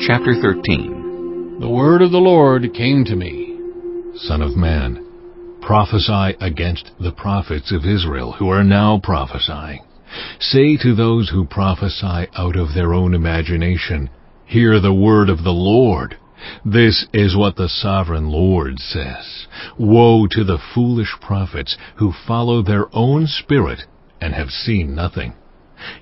Chapter 13. The word of the Lord came to me. Son of man, prophesy against the prophets of Israel who are now prophesying. Say to those who prophesy out of their own imagination, hear the word of the Lord. This is what the sovereign Lord says. Woe to the foolish prophets who follow their own spirit and have seen nothing.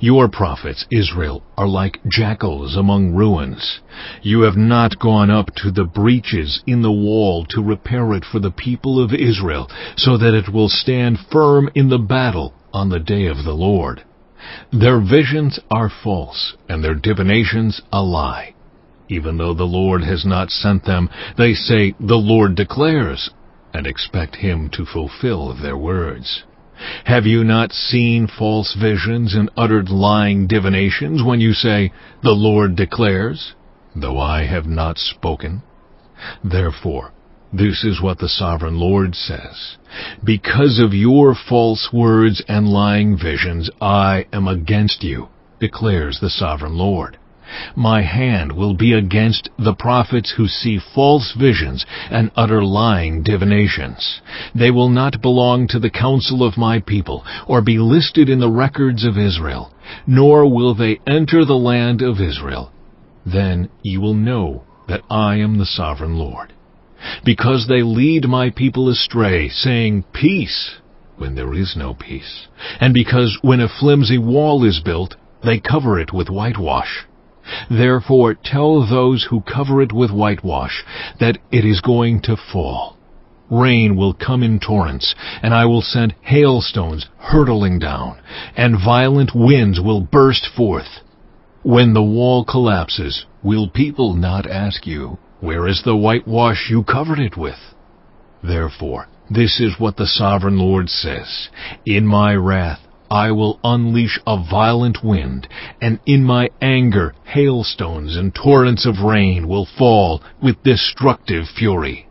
Your prophets, Israel, are like jackals among ruins. You have not gone up to the breaches in the wall to repair it for the people of Israel, so that it will stand firm in the battle on the day of the Lord. Their visions are false, and their divinations a lie. Even though the Lord has not sent them, they say, "The Lord declares," and expect Him to fulfill their words. Have you not seen false visions and uttered lying divinations when you say, "The Lord declares," though I have not spoken? Therefore, this is what the sovereign Lord says. Because of your false words and lying visions, I am against you, declares the sovereign Lord. My hand will be against the prophets who see false visions and utter lying divinations. They will not belong to the council of my people, or be listed in the records of Israel, nor will they enter the land of Israel. Then you will know that I am the sovereign Lord. Because they lead my people astray, saying, "Peace," when there is no peace, and because when a flimsy wall is built, they cover it with whitewash. Therefore tell those who cover it with whitewash that it is going to fall. Rain will come in torrents, and I will send hailstones hurtling down, and violent winds will burst forth. When the wall collapses, will people not ask you, "Where is the whitewash you covered it with?" Therefore, this is what the sovereign Lord says. In my wrath, I will unleash a violent wind, and in my anger hailstones and torrents of rain will fall with destructive fury.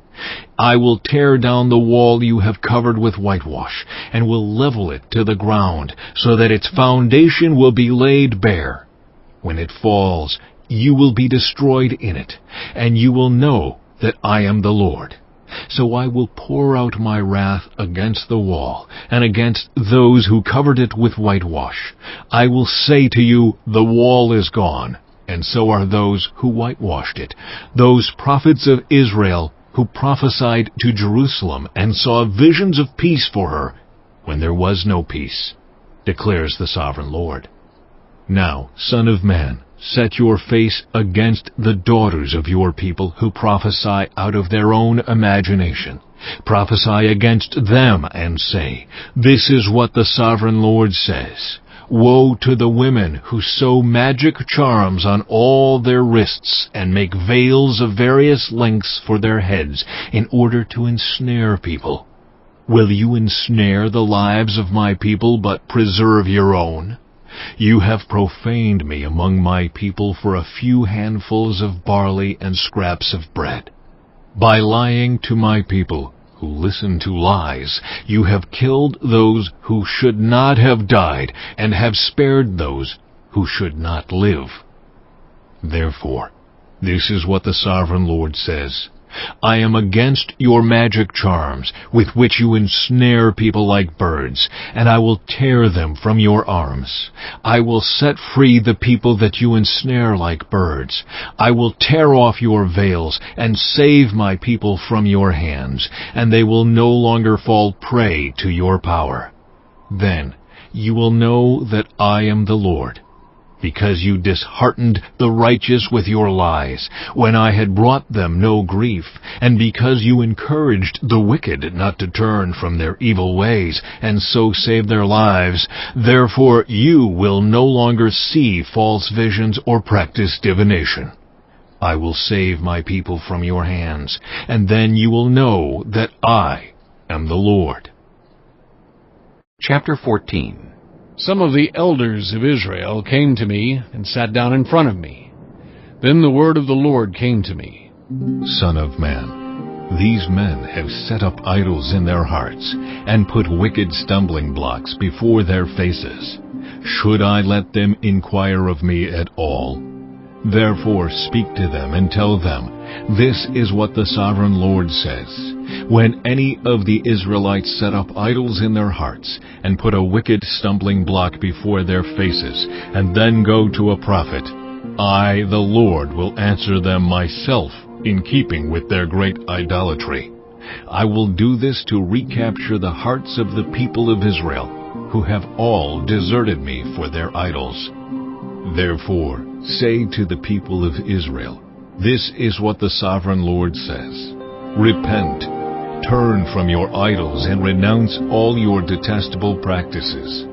I will tear down the wall you have covered with whitewash, and will level it to the ground, so that its foundation will be laid bare. When it falls, you will be destroyed in it, and you will know that I am the Lord. So I will pour out my wrath against the wall, and against those who covered it with whitewash. I will say to you, the wall is gone, and so are those who whitewashed it, those prophets of Israel who prophesied to Jerusalem and saw visions of peace for her when there was no peace, declares the sovereign Lord. Now, Son of man, set your face against the daughters of your people who prophesy out of their own imagination. Prophesy against them and say, "This is what the sovereign Lord says. Woe to the women who sew magic charms on all their wrists and make veils of various lengths for their heads in order to ensnare people. Will you ensnare the lives of my people but preserve your own? You have profaned me among my people for a few handfuls of barley and scraps of bread. By lying to my people who listen to lies, you have killed those who should not have died, and have spared those who should not live. Therefore, this is what the sovereign Lord says. I am against your magic charms, with which you ensnare people like birds, and I will tear them from your arms. I will set free the people that you ensnare like birds. I will tear off your veils and save my people from your hands, and they will no longer fall prey to your power. Then you will know that I am the Lord. Because you disheartened the righteous with your lies, when I had brought them no grief, and because you encouraged the wicked not to turn from their evil ways, and so save their lives, therefore you will no longer see false visions or practice divination. I will save my people from your hands, and then you will know that I am the Lord. Chapter 14. Some of the elders of Israel came to me and sat down in front of me. Then the word of the Lord came to me. Son of man, these men have set up idols in their hearts, and put wicked stumbling blocks before their faces. Should I let them inquire of me at all? Therefore speak to them and tell them, this is what the sovereign Lord says. When any of the Israelites set up idols in their hearts, and put a wicked stumbling block before their faces, and then go to a prophet, I, the Lord, will answer them myself in keeping with their great idolatry. I will do this to recapture the hearts of the people of Israel, who have all deserted me for their idols. Therefore, say to the people of Israel, this is what the sovereign Lord says. Repent, turn from your idols, and renounce all your detestable practices.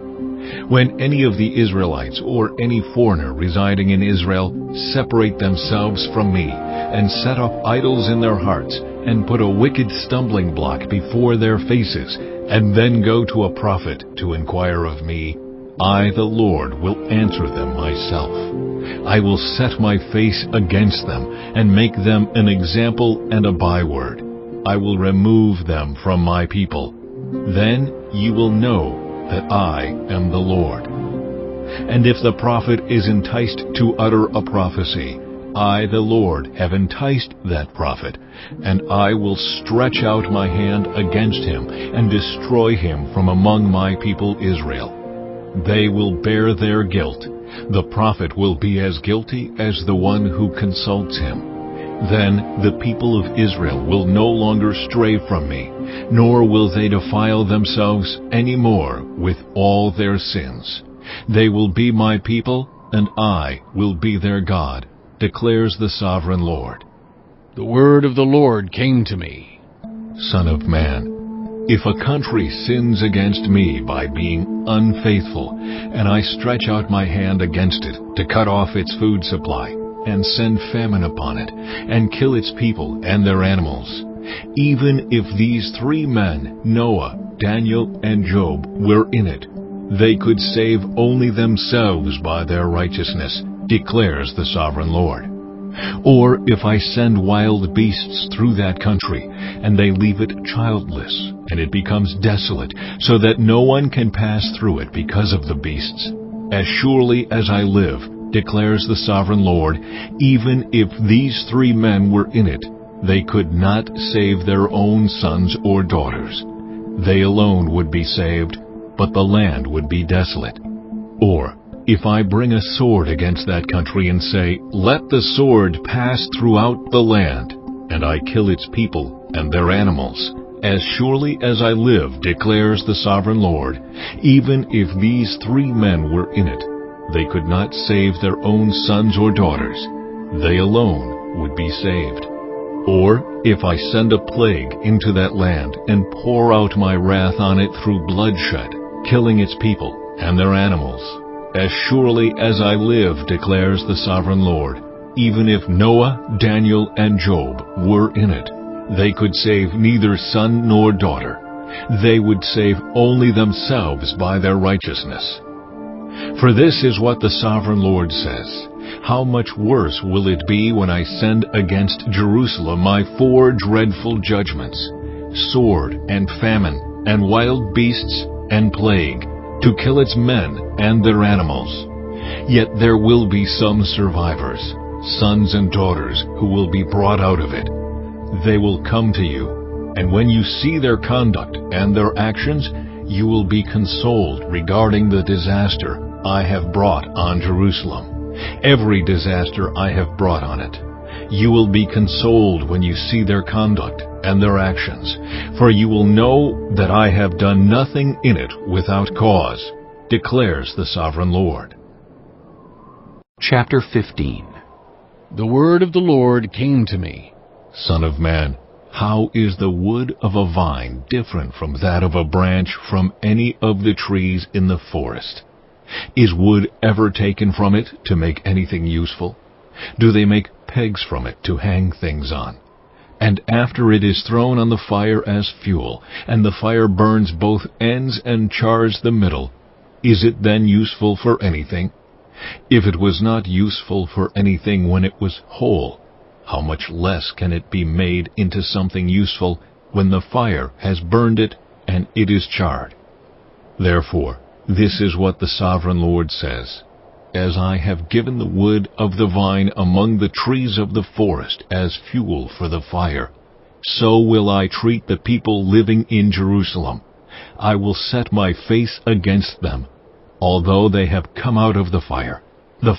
When any of the Israelites or any foreigner residing in Israel separate themselves from me and set up idols in their hearts and put a wicked stumbling block before their faces and then go to a prophet to inquire of me, I, the Lord, will answer them myself. I will set my face against them and make them an example and a byword. I will remove them from my people. Then you will know that I am the Lord. And if the prophet is enticed to utter a prophecy, I, the Lord, have enticed that prophet, and I will stretch out my hand against him and destroy him from among my people Israel. They will bear their guilt. The prophet will be as guilty as the one who consults him. Then the people of Israel will no longer stray from me, nor will they defile themselves any more with all their sins. They will be my people, and I will be their God, declares the sovereign Lord. The word of the Lord came to me. Son of man, if a country sins against me by being unfaithful, and I stretch out my hand against it to cut off its food supply, and send famine upon it, and kill its people and their animals, even if these three men, Noah, Daniel, and Job, were in it, they could save only themselves by their righteousness, declares the sovereign Lord. Or if I send wild beasts through that country, and they leave it childless, and it becomes desolate, so that no one can pass through it because of the beasts, as surely as I live, declares the sovereign Lord, even if these three men were in it, they could not save their own sons or daughters. They alone would be saved, but the land would be desolate. Or, if I bring a sword against that country and say, let the sword pass throughout the land, and I kill its people and their animals, as surely as I live, declares the sovereign Lord, even if these three men were in it, they could not save their own sons or daughters. They alone would be saved. Or if I send a plague into that land and pour out my wrath on it through bloodshed, killing its people and their animals, as surely as I live, declares the sovereign Lord, even if Noah, Daniel, and Job were in it, they could save neither son nor daughter. They would save only themselves by their righteousness. For this is what the sovereign Lord says, how much worse will it be when I send against Jerusalem my four dreadful judgments, sword and famine and wild beasts and plague, to kill its men and their animals. Yet there will be some survivors, sons and daughters, who will be brought out of it. They will come to you, and when you see their conduct and their actions, you will be consoled regarding the disaster I have brought on Jerusalem, every disaster I have brought on it. You will be consoled when you see their conduct and their actions, for you will know that I have done nothing in it without cause, declares the sovereign Lord. Chapter 15. The word of the Lord came to me. Son of man, how is the wood of a vine different from that of a branch from any of the trees in the forest? Is wood ever taken from it to make anything useful? Do they make pegs from it to hang things on? And after it is thrown on the fire as fuel, and the fire burns both ends and chars the middle, is it then useful for anything? If it was not useful for anything when it was whole, how much less can it be made into something useful when the fire has burned it and it is charred? Therefore, this is what the sovereign Lord says. as I have given the wood of the vine among the trees of the forest as fuel for the fire, so will I treat the people living in Jerusalem. I will set my face against them. Although they have come out of the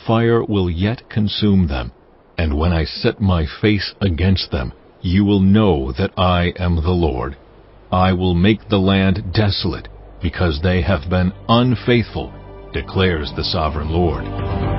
fire will yet consume them. And when I set my face against them, you will know that I am the Lord. I will make the land desolate, because they have been unfaithful, declares the Sovereign Lord.